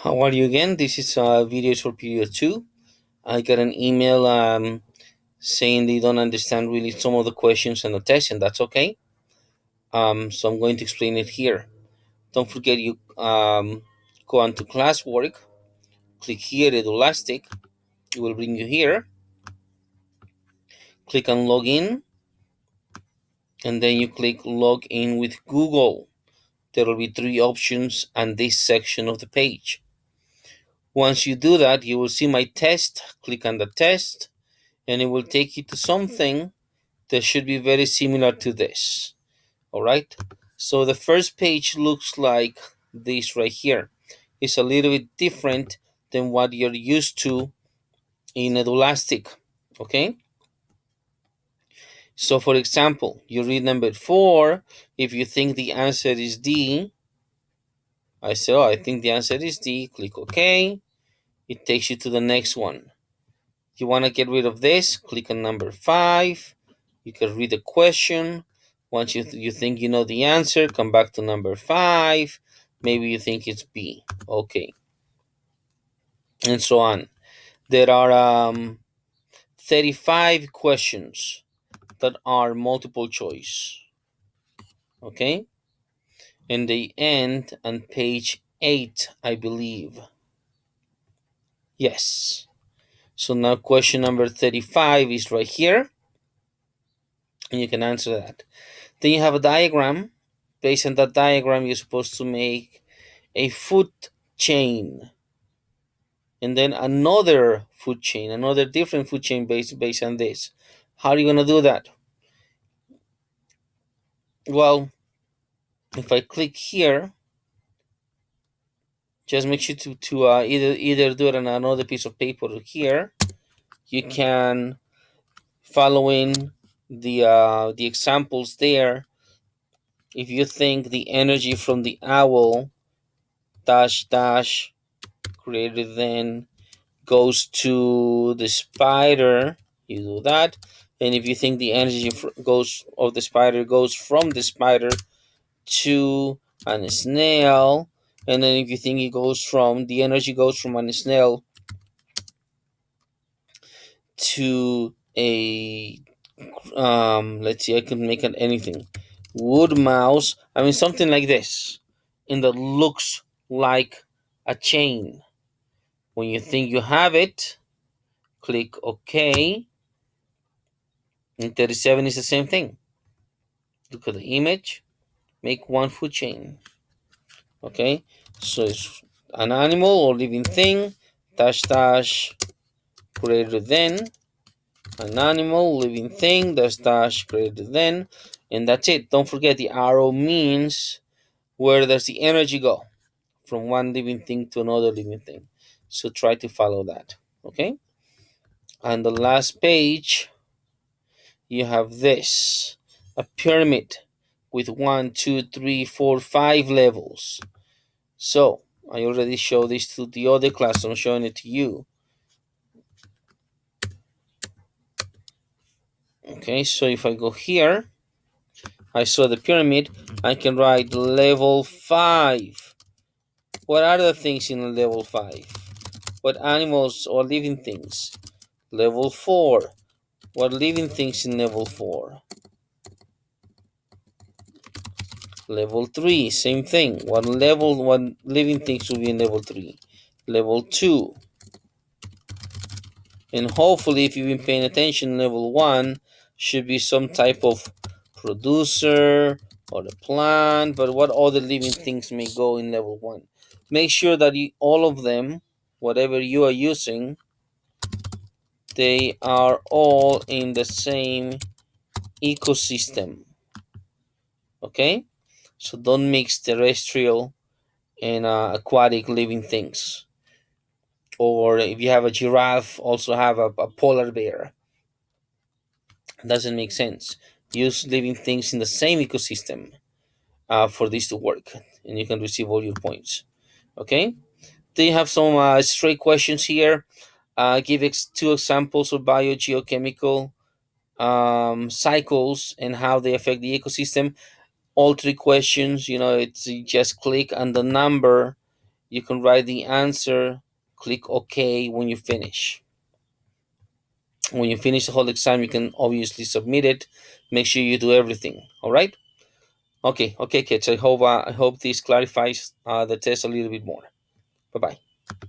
How are you again? This is videos for period two. I got an email saying they don't understand really some of the questions and the test, and that's okay. So I'm going to explain it here. Don't forget you go on to classwork, click here, Elastic. It will bring you here. Click on login, and then you click log in with Google. There will be three options on this section of the page. Once you do that, you will see my test. Click on the test, and it will take you to something that should be very similar to this. All right. So the first page looks like this right here. It's a little bit different than what you're used to in Elastic. Okay. So for example, you read number 4. If you think the answer is D, I say, oh, I think the answer is D. Click OK. It takes you to the next one. You want to get rid of this, click on number 5. You can read the question. Once you think you know the answer, come back to number 5. Maybe you think it's B. Okay. And so on. There are 35 questions that are multiple choice. Okay. And they end on page 8, I believe. Yes. So now question number 35 is right here. And you can answer that. Then you have a diagram. Based on that diagram, you're supposed to make a food chain, and then another food chain, another different food chain based on this. How are you gonna do that? Well, if I click here, just make sure to either do it on another piece of paper here. You can following the examples there. If you think the energy from the owl dash dash greater than goes to the spider, you do that. And if you think the energy goes of the spider goes from the spider to a snail, and then if you think it goes from the energy goes from a snail to a let's see, I can make it anything, wood mouse, I mean something like this, and that looks like a chain. When you think you have it, click OK. And 37 is the same thing. Look at the image, make one food chain. Okay, so it's an animal or living thing, dash dash greater than, an animal, living thing, dash dash greater than, and that's it. Don't forget the arrow means where does the energy go from one living thing to another living thing. So try to follow that. Okay, on the last page, you have this, a pyramid with 1, 2, 3, 4, 5 levels. So I already showed this to the other class, so I'm showing it to you. Okay, so if I go here, I saw the pyramid, I can write level 5. What are the things in level 5? What animals or living things? Level 4. What living things in level 4? Level 3, same thing. What living things will be in level 3? Level 2. And hopefully, if you've been paying attention, level 1 should be some type of producer or the plant, but what other living things may go in level 1? Make sure that all of them, whatever you are using, they are all in the same ecosystem. Okay? So don't mix terrestrial and aquatic living things. Or if you have a giraffe, also have a polar bear. Doesn't make sense. Use living things in the same ecosystem for this to work, and you can receive all your points. Okay. Then you have some straight questions here. Give two examples of biogeochemical cycles and how they affect the ecosystem. All three questions, it's you just click on the number You can write the answer, click OK when you finish. When you finish the whole exam, you can obviously submit it. Make sure you do everything. All right. Okay, okay, kids. I hope this clarifies the test a little bit more. Bye bye.